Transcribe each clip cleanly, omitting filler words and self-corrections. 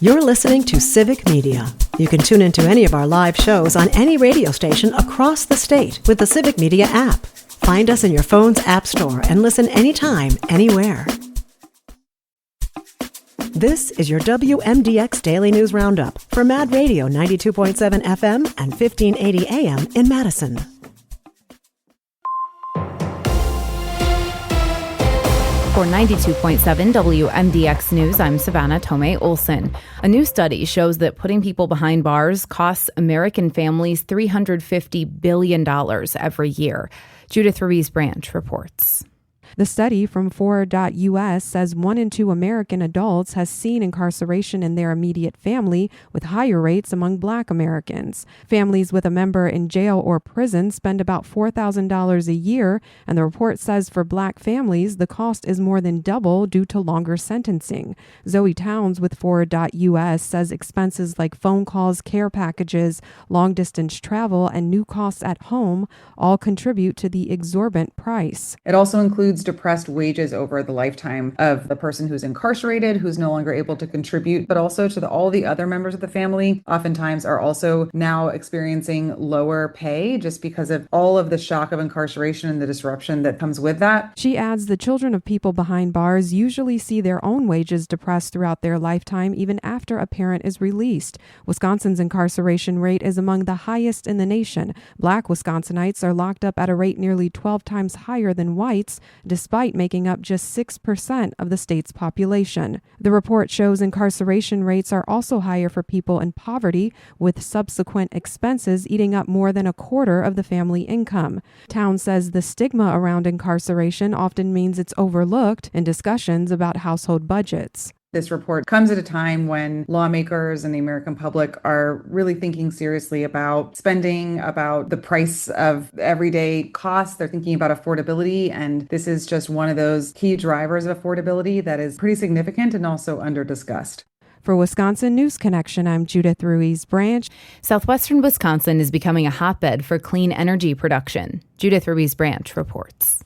You're listening to Civic Media. You can tune into any of our live shows on any radio station across the state with the Civic Media app. Find us in your phone's app store and listen anytime, anywhere. This is your WMDX Daily News Roundup for Mad Radio 92.7 FM and 1580 AM in Madison. For 92.7 WMDX News, I'm Savannah Tomei-Olson. A new study shows that putting people behind bars costs American families $350 billion every year. Judith Ruiz-Branch reports. The study from Forward.us says 1 in 2 American adults has seen incarceration in their immediate family, with higher rates among Black Americans. Families with a member in jail or prison spend about $4,000 a year, and the report says for Black families, the cost is more than double due to longer sentencing. Zoe Towns with Forward.us says expenses like phone calls, care packages, long-distance travel, and new costs at home all contribute to the exorbitant price. It also includes depressed wages over the lifetime of the person who's incarcerated, who's no longer able to contribute, but also to all the other members of the family oftentimes are also now experiencing lower pay just because of all of the shock of incarceration and the disruption that comes with that. She adds the children of people behind bars usually see their own wages depressed throughout their lifetime, even after a parent is released. Wisconsin's incarceration rate is among the highest in the nation. Black Wisconsinites are locked up at a rate nearly 12 times higher than whites, despite making up just 6% of the state's population. The report shows incarceration rates are also higher for people in poverty, with subsequent expenses eating up more than a quarter of the family income. Town says the stigma around incarceration often means it's overlooked in discussions about household budgets. This report comes at a time when lawmakers and the American public are really thinking seriously about spending, about the price of everyday costs. They're thinking about affordability, and this is just one of those key drivers of affordability that is pretty significant and also under-discussed. For Wisconsin News Connection, I'm Judith Ruiz-Branch. Southwestern Wisconsin is becoming a hotbed for clean energy production. Judith Ruiz-Branch reports.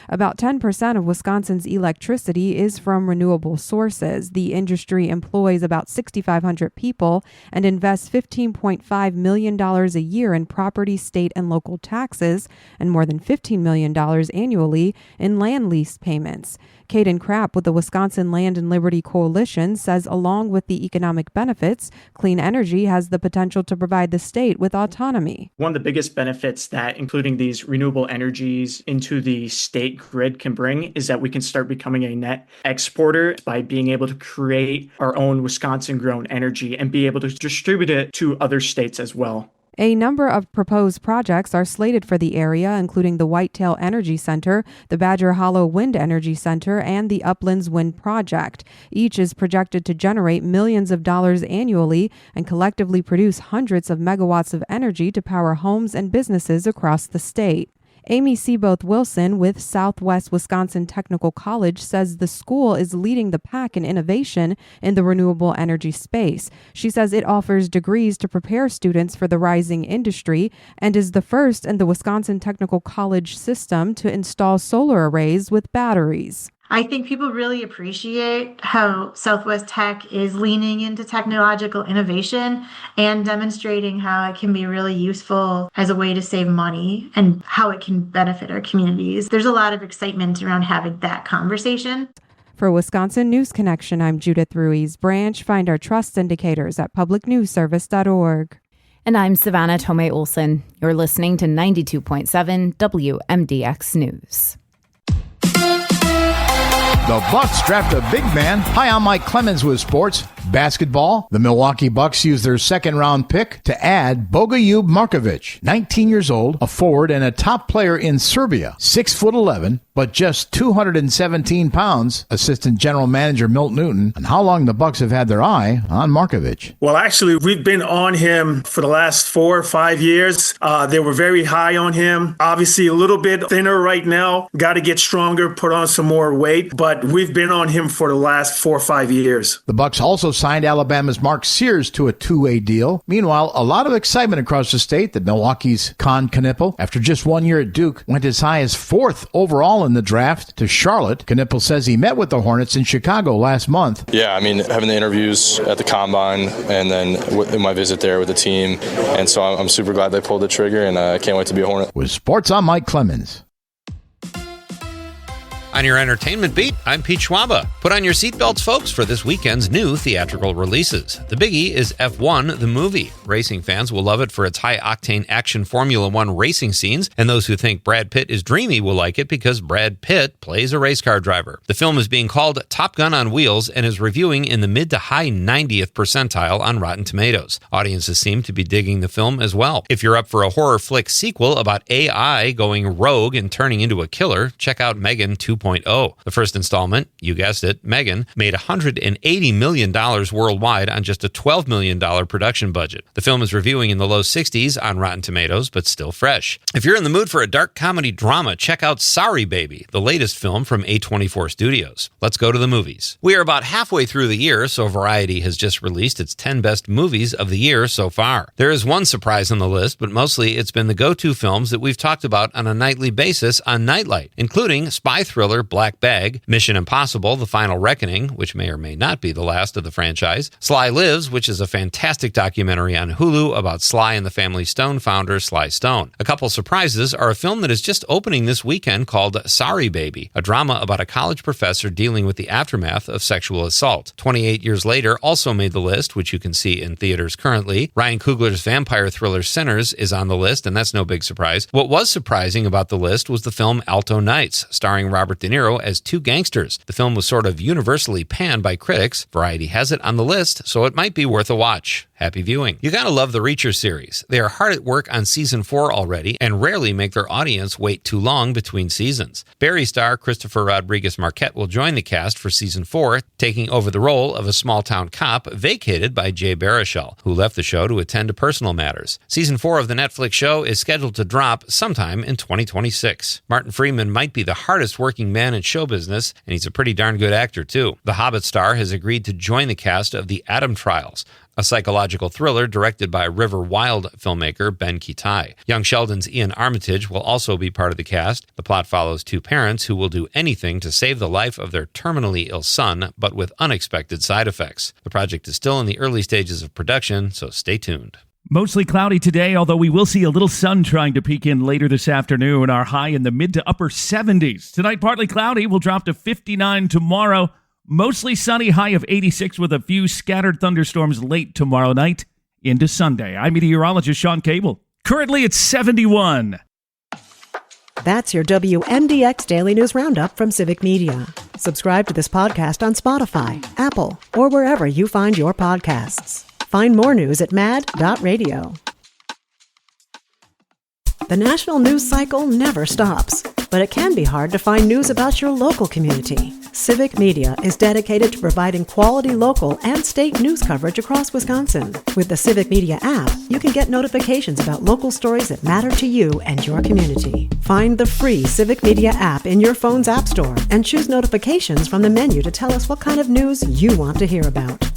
About 10% of Wisconsin's electricity is from renewable sources. The industry employs about 6,500 people and invests $15.5 million a year in property, state, and local taxes, and more than $15 million annually in land lease payments. Caden Krapp with the Wisconsin Land and Liberty Coalition says along with the economic benefits, clean energy has the potential to provide the state with autonomy. One of the biggest benefits that including these renewable energies into the state grid can bring is that we can start becoming a net exporter by being able to create our own Wisconsin-grown energy and be able to distribute it to other states as well. A number of proposed projects are slated for the area, including the Whitetail Energy Center, the Badger Hollow Wind Energy Center, and the Uplands Wind Project. Each is projected to generate millions of dollars annually and collectively produce hundreds of megawatts of energy to power homes and businesses across the state. Amy Seaboth Wilson with Southwest Wisconsin Technical College says the school is leading the pack in innovation in the renewable energy space. She says it offers degrees to prepare students for the rising industry and is the first in the Wisconsin Technical College system to install solar arrays with batteries. I think people really appreciate how Southwest Tech is leaning into technological innovation and demonstrating how it can be really useful as a way to save money and how it can benefit our communities. There's a lot of excitement around having that conversation. For Wisconsin News Connection, I'm Judith Ruiz-Branch. Find our trust indicators at publicnewsservice.org. And I'm Savannah Tomei-Olson. You're listening to 92.7 WMDX News. The Bucks draft a big man. Hi, I'm Mike Clemens with sports. Basketball, the Milwaukee Bucks used their second-round pick to add Bogoljub Markovic, 19 years old, a forward and a top player in Serbia, 6'11", but just 217 pounds. Assistant General Manager Milt Newton, and how long the Bucks have had their eye on Markovic. Well, actually, we've been on him for the last 4 or 5 years. They were very high on him. Obviously, a little bit thinner right now. Got to get stronger, put on some more weight, but but we've been on him for the last 4 or 5 years. The Bucs also signed Alabama's Mark Sears to a two-way deal. Meanwhile, a lot of excitement across the state that Milwaukee's Con Knippel, after just 1 year at Duke, went as high as 4th overall in the draft to Charlotte. Knippel says he met with the Hornets in Chicago last month. Yeah, I mean, having the interviews at the Combine and then in my visit there with the team. And so I'm super glad they pulled the trigger, and I can't wait to be a Hornet. With Sports, I'm Mike Clemens. On your entertainment beat, I'm Pete Schwaba. Put on your seatbelts, folks, for this weekend's new theatrical releases. The biggie is F1, the movie. Racing fans will love it for its high-octane action Formula One racing scenes, and those who think Brad Pitt is dreamy will like it because Brad Pitt plays a race car driver. The film is being called Top Gun on Wheels and is reviewing in the mid to high 90th percentile on Rotten Tomatoes. Audiences seem to be digging the film as well. If you're up for a horror flick sequel about AI going rogue and turning into a killer, check out Megan 2.0. The first installment, you guessed it, Megan, made $180 million worldwide on just a $12 million production budget. The film is reviewing in the low 60s on Rotten Tomatoes, but still fresh. If you're in the mood for a dark comedy drama, check out Sorry Baby, the latest film from A24 Studios. Let's go to the movies. We are about halfway through the year, so Variety has just released its 10 best movies of the year so far. There is one surprise on the list, but mostly it's been the go-to films that we've talked about on a nightly basis on Nightlight, including spy thriller Black Bag, Mission Impossible: The Final Reckoning, which may or may not be the last of the franchise, Sly Lives, which is a fantastic documentary on Hulu about Sly and the Family Stone founder Sly Stone. A couple surprises are a film that is just opening this weekend called Sorry Baby, a drama about a college professor dealing with the aftermath of sexual assault. 28 years later also made the list, which you can see in theaters currently. Ryan Coogler's vampire thriller Sinners is on the list, and that's no big surprise. What was surprising about the list was the film Alto Nights, starring Robert De Niro as two gangsters. The film was sort of universally panned by critics. Variety has it on the list, so it might be worth a watch. Happy viewing. You gotta love the Reacher series. They are hard at work on season 4 already and rarely make their audience wait too long between seasons. Barry star Christopher Rodriguez Marquette will join the cast for season 4, taking over the role of a small-town cop vacated by Jay Baruchel, who left the show to attend to personal matters. Season 4 of the Netflix show is scheduled to drop sometime in 2026. Martin Freeman might be the hardest working man in show business, and he's a pretty darn good actor too. The Hobbit star has agreed to join the cast of The Adam Trials, a psychological thriller directed by River Wild filmmaker Ben Kitai. Young Sheldon's Ian Armitage will also be part of the cast. The plot follows two parents who will do anything to save the life of their terminally ill son, but with unexpected side effects. The project is still in the early stages of production, so stay tuned. Mostly cloudy today, although we will see a little sun trying to peek in later this afternoon. Our high in the mid to upper 70s. Tonight, partly cloudy. We'll drop to 59 tomorrow. Mostly sunny, high of 86 with a few scattered thunderstorms late tomorrow night into Sunday. I'm meteorologist Sean Cable. Currently, it's 71. That's your WMDX Daily News Roundup from Civic Media. Subscribe to this podcast on Spotify, Apple, or wherever you find your podcasts. Find more news at mad.radio. The national news cycle never stops, but it can be hard to find news about your local community. Civic Media is dedicated to providing quality local and state news coverage across Wisconsin. With the Civic Media app, you can get notifications about local stories that matter to you and your community. Find the free Civic Media app in your phone's app store and choose notifications from the menu to tell us what kind of news you want to hear about.